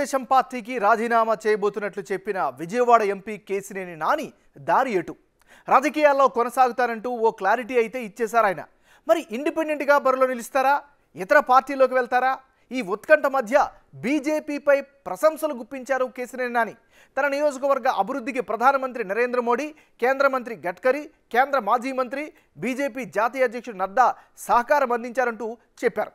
తెలుగుదేశం పార్టీకి రాజీనామా చేయబోతున్నట్లు చెప్పిన విజయవాడ ఎంపీ కేసినేని నాని దారి ఎటు రాజకీయాల్లో కొనసాగుతారంటూ ఓ క్లారిటీ అయితే ఇచ్చేశారు ఆయన. మరి ఇండిపెండెంట్గా బరిలో నిలుస్తారా, ఇతర పార్టీలోకి వెళ్తారా? ఈ ఉత్కంఠ మధ్య బీజేపీపై ప్రశంసలు గుప్పించారు కేసినేని నాని. తన నియోజకవర్గ అభివృద్ధికి ప్రధానమంత్రి నరేంద్ర మోడీ, కేంద్ర మంత్రి గడ్కరీ, కేంద్ర మాజీ మంత్రి, బీజేపీ జాతీయ అధ్యక్షుడు నడ్డా సహకారం అందించారంటూ చెప్పారు.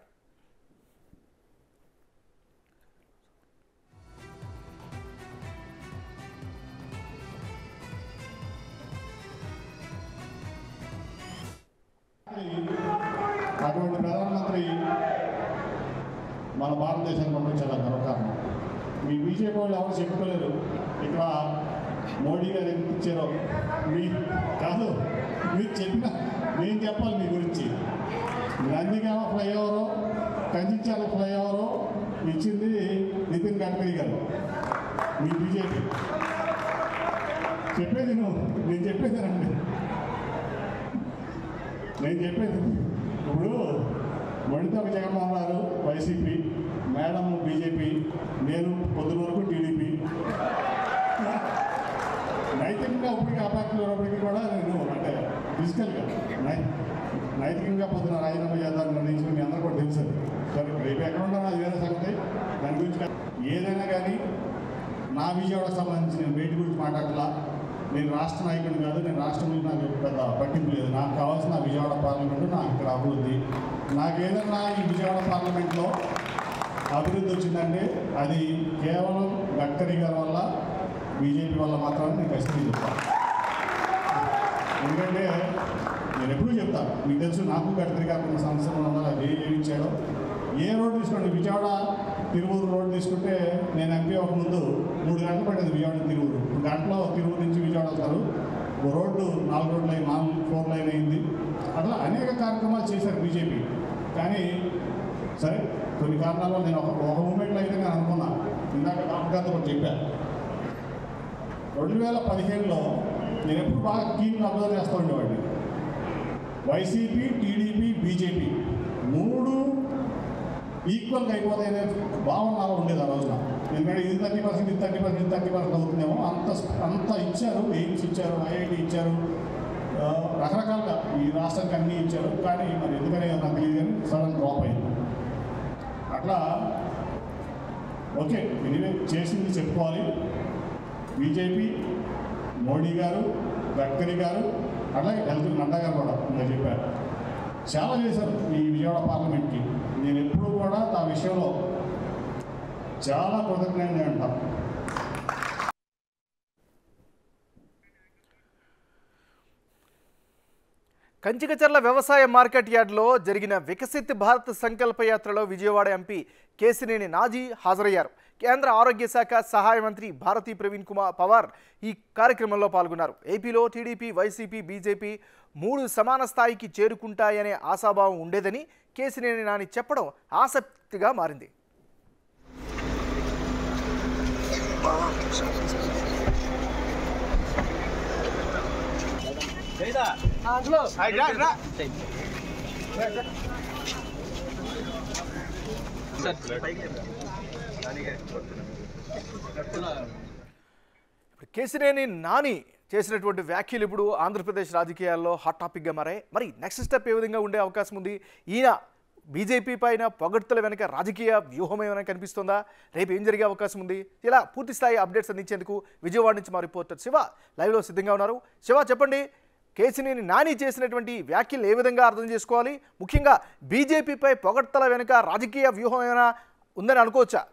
అటువంటి ప్రధానమంత్రి మన భారతదేశానికి పంపించాలి గర్వకారణం. మీ బీజేపీ వాళ్ళు ఎవరు చెప్పుకోలేరు ఇక్కడ మోడీ గారు ఎందుకు ఇచ్చారో మీ కాదు, మీరు చెప్పిన నేను చెప్పాలి మీ గురించి. నందిగామ ఫ్లైఓవరు, కంచిచాల ఫ్లైఓవరు ఇచ్చింది నితిన్ గడ్కరీ గారు, మీ బీజేపీ. చెప్పేది నేను చెప్పేదేనండి, నేను చెప్పేది. ఇప్పుడు మణితోక జగన్మోహన్ గారు వైసీపీ, మేడం బీజేపీ, నేను పొద్దున వరకు టీడీపీ. నైతికంగా ఇప్పటికీ ఆ పార్టీలో ఉన్నప్పటికీ కూడా నేను అంటే ఫిజికల్గా నైతికంగా పొద్దున రాజీనామా చేద్దామని నిర్ణయించిన మీ అందరూ కూడా తెలుసు. సరే రేపు ఎక్కడ ఉంటానో అది వేరే సంగతి, దాని గురించి ఏదైనా కానీ నా విజయవాడకు సంబంధించి నేను బయట గురించి మాట్లాడాలా. నేను రాష్ట్ర నాయకుడిని కాదు, నేను రాష్ట్రం గురించి నాకు పెద్ద పట్టింపు లేదు. నాకు కావాల్సిన విజయవాడ పార్లమెంటు, నాకు ఇక్కడ అభివృద్ధి. నాకేదన్నా ఈ విజయవాడ పార్లమెంట్లో అభివృద్ధి వచ్చిందంటే అది కేవలం గడ్కరీ గారి వల్ల, బీజేపీ వల్ల మాత్రమే నేను ఖచ్చితంగా చెప్తాను. ఎందుకంటే నేను ఎప్పుడూ చెప్తాను, మీకు తెలుసు నాకు గడ్కరీ గారికి సంవత్సరం ఉండాలి. అది ఏమి ఇచ్చాడో ఏ రోడ్డు తీసుకోండి, విజయవాడ తిరువూరు రోడ్డు తీసుకుంటే నేను ఎంపీ ఒక ముందు 3 గంటలు పట్టేది విజయవాడ తిరువూరు. గంటలో తిరువూరు నుంచి విజయవాడ వెళ్తారు. రోడ్డు 4 రోడ్లు 4 లైన్ అయింది. అట్లా అనేక కార్యక్రమాలు చేశారు బీజేపీ. కానీ సరే కొన్ని కారణాల వల్ల నేను ఒక మూమెంట్లో అయితే నేను అనుకున్నా, ఇందాక కాంగ్రెస్ కూడా చెప్పాను. 2015లో నేను ఎప్పుడు బాగా కీన్గా అబ్జర్వ్ చేస్తూ ఉండేవాడిని. వైసీపీ, టీడీపీ, బీజేపీ 3 ఈక్వల్గా అయిపోతాయనే భావన నాలో ఉండేది ఆ రోజున. ఎందుకంటే ఇది 30%, ఇది 30%, ఇది 30% అవుతుందేమో. అంత ఇచ్చారు. ఎయిమ్స్ ఇచ్చారు, ఐఐటి ఇచ్చారు, రకరకాలుగా ఈ రాష్ట్రానికి అన్నీ ఇచ్చారు. కానీ మరి ఎందుకనే నాకు తెలియదు కానీ సడన్ డ్రాప్ అయింది. అట్లా ఓకే, ఎనివే చేసింది చెప్పుకోవాలి. బీజేపీ, మోడీ గారు, గడ్కరీ గారు, అట్లాగే హెల్త్ నడ్డా గారు కూడా ఇంకా చెప్పారు, చాలా చేశారు ఈ విజయవాడ పార్లమెంట్కి. నేను ఎప్పుడూ కూడా ఆ విషయంలో చాలా కృతజ్ఞతగా ఉంటాను. కంచికచర్ల వ్యవసాయ మార్కెట్ యార్డ్లో జరిగిన వికసిత్ భారత్ సంకల్ప యాత్రలో విజయవాడ ఎంపీ కేసినేని నాని హాజరయ్యారు. కేంద్ర ఆరోగ్య శాఖ సహాయ మంత్రి భారతీ ప్రవీణ్ కుమార్ పవార్ ఈ కార్యక్రమంలో పాల్గొన్నారు. ఏపీలో టీడీపీ, వైసీపీ, బీజేపీ 3 సమాన స్థాయికి చేరుకుంటాయనే ఆశాభావం ఉండేదని కేసినేని నాని చెప్పడం ఆసక్తిగా మారింది. కేసినేని నాని చేసినటువంటి వ్యాఖ్యలు ఇప్పుడు ఆంధ్రప్రదేశ్ రాజకీయాల్లో హాట్ టాపిక్గా మారాయి. మరి నెక్స్ట్ స్టెప్ ఏ విధంగా ఉండే అవకాశం ఉంది? ఈయన బీజేపీ పైన పొగడ్తల వెనక రాజకీయ వ్యూహం ఏమైనా కనిపిస్తుందా? రేపు ఏం జరిగే అవకాశం ఉంది? ఇలా పూర్తి స్థాయి అప్డేట్స్ అందించేందుకు విజయవాడ నుంచి మా రిపోర్టర్ శివ లైవ్లో సిద్ధంగా ఉన్నారు. శివ, చెప్పండి, కేసినేని నాని చేసినటువంటి వ్యాఖ్యలు ఏ విధంగా అర్థం చేసుకోవాలి? ముఖ్యంగా బీజేపీపై పొగడ్తల వెనుక రాజకీయ వ్యూహం ఏమైనా ఉందని అనుకోవచ్చా?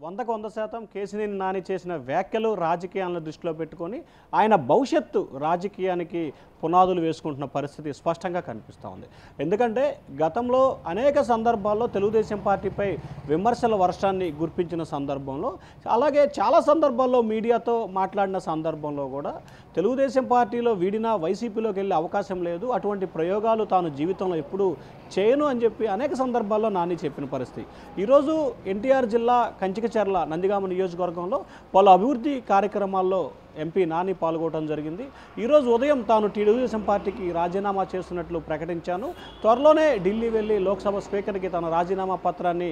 100% కేసినేని నాని చేసిన వ్యాఖ్యలు రాజకీయాలను దృష్టిలో పెట్టుకొని ఆయన భవిష్యత్తు రాజకీయానికి పునాదులు వేసుకుంటున్న పరిస్థితి స్పష్టంగా కనిపిస్తూ ఉంది. ఎందుకంటే గతంలో అనేక సందర్భాల్లో తెలుగుదేశం పార్టీపై విమర్శల వర్షాన్ని గుర్పించిన సందర్భంలో, అలాగే చాలా సందర్భాల్లో మీడియాతో మాట్లాడిన సందర్భంలో కూడా తెలుగుదేశం పార్టీలో వీడినా వైసీపీలోకి వెళ్ళే అవకాశం లేదు, అటువంటి ప్రయోగాలు తాను జీవితంలో ఎప్పుడూ చేయను అని చెప్పి అనేక సందర్భాల్లో నాని చెప్పిన పరిస్థితి. ఈరోజు ఎన్టీఆర్ జిల్లా కంచికచర్ల నందిగామ నియోజకవర్గంలో పలు అభివృద్ధి కార్యక్రమాల్లో ఎంపీ నాని పాల్గొనడం జరిగింది. ఈరోజు ఉదయం తాను తెలుగుదేశం పార్టీకి రాజీనామా చేస్తున్నట్లు ప్రకటించాను. త్వరలోనే ఢిల్లీ వెళ్ళి లోక్సభ స్పీకర్కి తన రాజీనామా పత్రాన్ని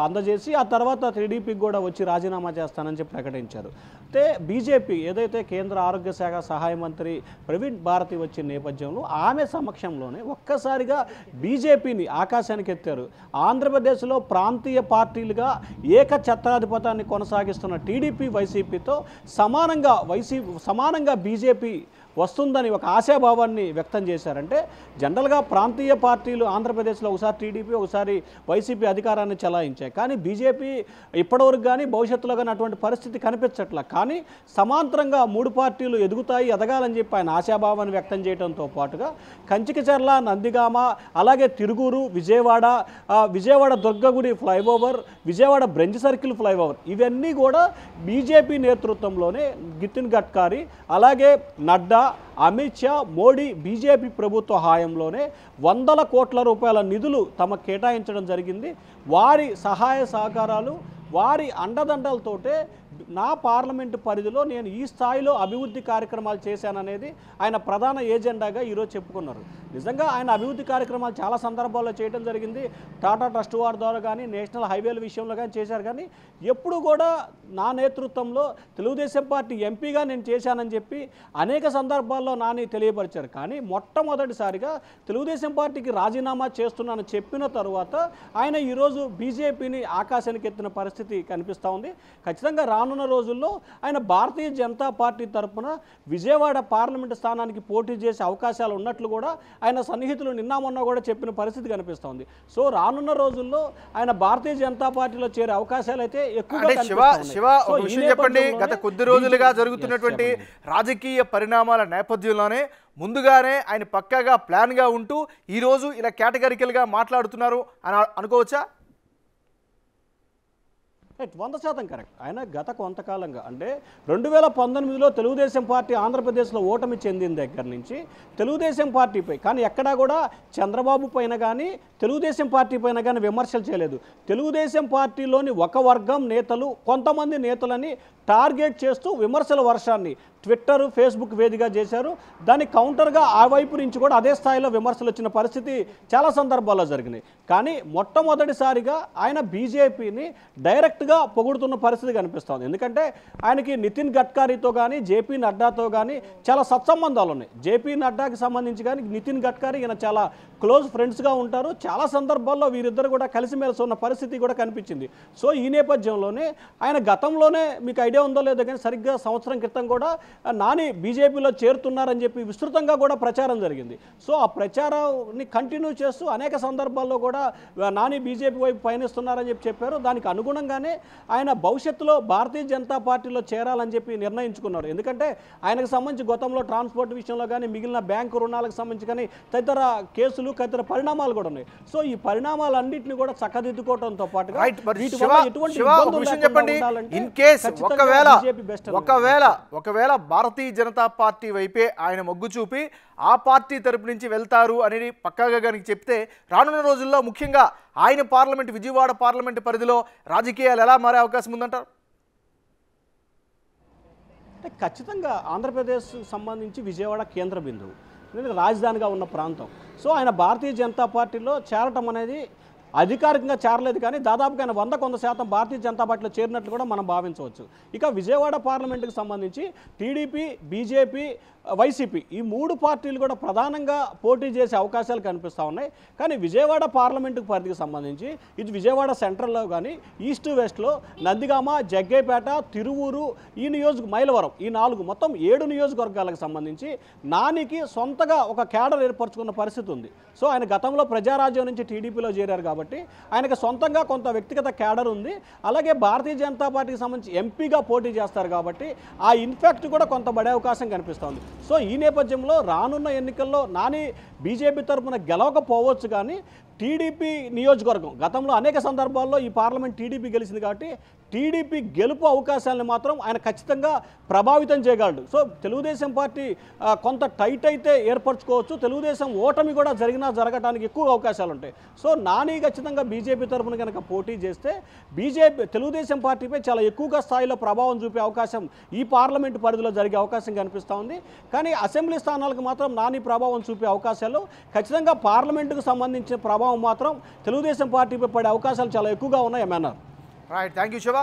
అందజేసి ఆ తర్వాత టీడీపీకి కూడా వచ్చి రాజీనామా చేస్తానని చెప్పి ప్రకటించారు. అయితే బీజేపీ ఏదైతే కేంద్ర ఆరోగ్య శాఖ సహాయ మంత్రి ప్రవీణ్ భారతి వచ్చిన నేపథ్యంలో ఆమె సమక్షంలోనే ఒక్కసారిగా బీజేపీని ఆకాశానికి ఎత్తారు. ఆంధ్రప్రదేశ్లో ప్రాంతీయ పార్టీలుగా ఏకఛత్రాధిపత్యాన్ని కొనసాగిస్తున్న టీడీపీ వైసీపీతో సమానంగా బీజేపీ వస్తుందని ఒక ఆశాభావాన్ని వ్యక్తం చేశారంటే జనరల్గా ప్రాంతీయ పార్టీలు ఆంధ్రప్రదేశ్లో ఒకసారి టీడీపీ ఒకసారి వైసీపీ అధికారాన్ని చెలాయించాయి. కానీ బీజేపీ ఇప్పటివరకు కానీ భవిష్యత్తులో కానీ అటువంటి పరిస్థితి కనిపించట్ల. కానీ సమాంతరంగా మూడు పార్టీలు ఎదగాలని చెప్పి ఆయన ఆశాభావాన్ని వ్యక్తం చేయడంతో పాటుగా కంచికచర్ల, నందిగామ, అలాగే Tiruguru, Vijayawada Durgagudi flyover, Vijayawada benz circle flyover ఇవన్నీ కూడా బీజేపీ నేతృత్వంలోనే నితిన్ గడ్కరీ, అలాగే నడ్డా, అమిత్ షా, మోడీ బీజేపీ ప్రభుత్వ హాయంలోనే వందల కోట్ల రూపాయల నిధులు తమకు కేటాయించడం జరిగింది. వారి సహాయ సహకారాలు, వారి అండదండలతోటే నా పార్లమెంటు పరిధిలో నేను ఈ స్థాయిలో అభివృద్ధి కార్యక్రమాలు చేశాననేది ఆయన ప్రధాన ఏజెండాగా ఈరోజు చెప్పుకున్నారు. నిజంగా ఆయన అభివృద్ధి కార్యక్రమాలు చాలా సందర్భాల్లో చేయడం జరిగింది. టాటా ట్రస్ట్ వారి ద్వారా కానీ నేషనల్ హైవేల విషయంలో కానీ చేశారు. కానీ ఎప్పుడు కూడా నా నేతృత్వంలో తెలుగుదేశం పార్టీ ఎంపీగా నేను చేశానని చెప్పి అనేక సందర్భాల్లో నాని తెలియపరిచారు. కానీ మొట్టమొదటిసారిగా తెలుగుదేశం పార్టీకి రాజీనామా చేస్తున్నానని చెప్పిన తరువాత ఆయన ఈరోజు బీజేపీని ఆకాశానికి ఎత్తిన పరిస్థితి కనిపిస్తూ ఉంది. ఖచ్చితంగా రానున్న రోజుల్లో ఆయన భారతీయ జనతా పార్టీ తరఫున విజయవాడ పార్లమెంటు స్థానానికి పోటీ చేసే అవకాశాలు ఉన్నట్లు కూడా ఆయన సన్నిహితులు నిన్న మొన్న కూడా చెప్పిన పరిస్థితి కనిపిస్తోంది. సో రానున్న రోజుల్లో ఆయన భారతీయ జనతా పార్టీలో చేరే అవకాశాలు అయితే ఎక్కువగా చెప్పండి. గత కొద్ది రోజులుగా జరుగుతున్నటువంటి రాజకీయ పరిణామాల నేపథ్యంలోనే ముందుగానే ఆయన పక్కాగా ప్లాన్గా ఉంటూ ఈరోజు ఇలా కేటగిరికల్గా మాట్లాడుతున్నారు అని అనుకోవచ్చా? 100% కరెక్ట్. ఆయన గత కొంతకాలంగా అంటే 2019లో తెలుగుదేశం పార్టీ ఆంధ్రప్రదేశ్లో ఓటమి చెందిన దగ్గర నుంచి తెలుగుదేశం పార్టీపై కానీ ఎక్కడా కూడా చంద్రబాబు పైన కానీ తెలుగుదేశం పార్టీ పైన కానీ విమర్శలు చేయలేదు. తెలుగుదేశం పార్టీలోని ఒక వర్గం నేతలు కొంతమంది నేతలని టార్గెట్ చేస్తూ విమర్శల వర్షాన్ని ట్విట్టర్, ఫేస్బుక్ వేదికగా చేశారు. దాని కౌంటర్గా ఆ వైపు నుంచి కూడా అదే స్థాయిలో విమర్శలు వచ్చిన పరిస్థితి చాలా సందర్భాల్లో జరిగినాయి. కానీ మొట్టమొదటిసారిగా ఆయన బీజేపీని డైరెక్ట్గా పొగుడుతున్న పరిస్థితి కనిపిస్తుంది. ఎందుకంటే ఆయనకి నితిన్ గడ్కరీతో కానీ జేపీ నడ్డాతో కానీ చాలా సత్సంబంధాలు ఉన్నాయి. జేపీ నడ్డాకి సంబంధించి కానీ నితిన్ గడ్కరీ ఈయన చాలా క్లోజ్ ఫ్రెండ్స్గా ఉంటారు. చాలా సందర్భాల్లో వీరిద్దరు కూడా కలిసిమెలిసి ఉన్న పరిస్థితి కూడా కనిపించింది. సో ఈ నేపథ్యంలోనే ఆయన గతంలోనే మీకు ఐడియా ఉందో లేదో కానీ సరిగ్గా సంవత్సరం క్రితం కూడా నాని బీజేపీలో చేరుతున్నారని చెప్పి విస్తృతంగా కూడా ప్రచారం జరిగింది. సో ఆ ప్రచారాన్ని కంటిన్యూ చేస్తూ అనేక సందర్భాల్లో కూడా నాని బీజేపీ వైపు పయనిస్తున్నారని చెప్పారు. దానికి అనుగుణంగానే ఆయన భవిష్యత్తులో భారతీయ జనతా పార్టీలో చేరాలని చెప్పి నిర్ణయించుకున్నారు. ఎందుకంటే ఆయనకు సంబంధించి గతంలో ట్రాన్స్పోర్ట్ విషయంలో కానీ మిగిలిన బ్యాంకు రుణాలకు సంబంధించి కానీ తదితర కేసులు తదితర పరిణామాలు కూడా ఉన్నాయి. సో ఈ పరిణామాలన్నింటినీ కూడా చక్కదిద్దుకోవడంతో పాటుగా ఒకవేళ భారతీయ జనతా పార్టీ వైపే ఆయన మొగ్గు చూపి ఆ పార్టీ తరపు నుంచి వెళ్తారు అనేది పక్కాగా కనుక చెప్తే రానున్న రోజుల్లో ముఖ్యంగా ఆయన పార్లమెంట్ విజయవాడ పార్లమెంట్ పరిధిలో రాజకీయాలు ఎలా మారే అవకాశం ఉందంటారు? అంటే ఖచ్చితంగా ఆంధ్రప్రదేశ్ సంబంధించి విజయవాడ కేంద్ర బిందువు, రాజధానిగా ఉన్న ప్రాంతం. సో ఆయన భారతీయ జనతా పార్టీలో చేరటం అనేది అధికారికంగా చేరలేదు కానీ దాదాపుగా ఆయన 100% భారతీయ జనతా పార్టీలో చేరినట్లు కూడా మనం భావించవచ్చు. ఇక విజయవాడ పార్లమెంటుకు సంబంధించి టీడీపీ, బీజేపీ, వైసీపీ ఈ మూడు పార్టీలు కూడా ప్రధానంగా పోటీ చేసే అవకాశాలు కనిపిస్తూ ఉన్నాయి. కానీ విజయవాడ పార్లమెంటు పరిధికి సంబంధించి ఇది విజయవాడ సెంట్రల్లో కానీ ఈస్ట్ వెస్ట్లో నందిగామ, జగ్గేపేట, తిరువూరు, మైలవరం ఈ 4 మొత్తం 7 నియోజకవర్గాలకు సంబంధించి నానికి సొంతగా ఒక క్యాడర్ ఏర్పరచుకున్న పరిస్థితి ఉంది. సో ఆయన గతంలో ప్రజారాజ్యం నుంచి టీడీపీలో చేరారు కాబట్టి ఆయనకు సొంతంగా కొంత వ్యక్తిగత క్యాడర్ ఉంది. అలాగే భారతీయ జనతా పార్టీకి సంబంధించి ఎంపీగా పోటీ చేస్తారు కాబట్టి ఆ ఇన్ఫాక్ట్ కూడా కొంత పడే అవకాశం కనిపిస్తుంది. సో ఈ నేపథ్యంలో రానున్న ఎన్నికల్లో నాని బీజేపీ తరఫున గెలవకపోవచ్చు కానీ టీడీపీ నియోజకవర్గం గతంలో అనేక సందర్భాల్లో ఈ పార్లమెంట్ టీడీపీ గెలిచింది కాబట్టి టీడీపీ గెలుపు అవకాశాలను మాత్రం ఆయన ఖచ్చితంగా ప్రభావితం చేయగలడు. సో తెలుగుదేశం పార్టీ కొంత టైట్ అయితే ఏర్పరచుకోవచ్చు, తెలుగుదేశం ఓటమి కూడా జరగడానికి ఎక్కువ అవకాశాలు ఉంటాయి. సో నాని ఖచ్చితంగా బీజేపీ తరఫున కనుక పోటీ చేస్తే తెలుగుదేశం పార్టీపై చాలా ఎక్కువగా స్థాయిలో ప్రభావం చూపే అవకాశం ఈ పార్లమెంటు పరిధిలో జరిగే అవకాశం కనిపిస్తూ ఉంది. కానీ అసెంబ్లీ స్థానాలకు మాత్రం నాని ప్రభావం చూపే అవకాశాలు ఖచ్చితంగా పార్లమెంటుకు సంబంధించిన ప్రభావం మాత్రం తెలుగుదేశం పార్టీపై పడే అవకాశాలు చాలా ఎక్కువగా ఉన్నాయి. MNR. Right, thank you Shiva.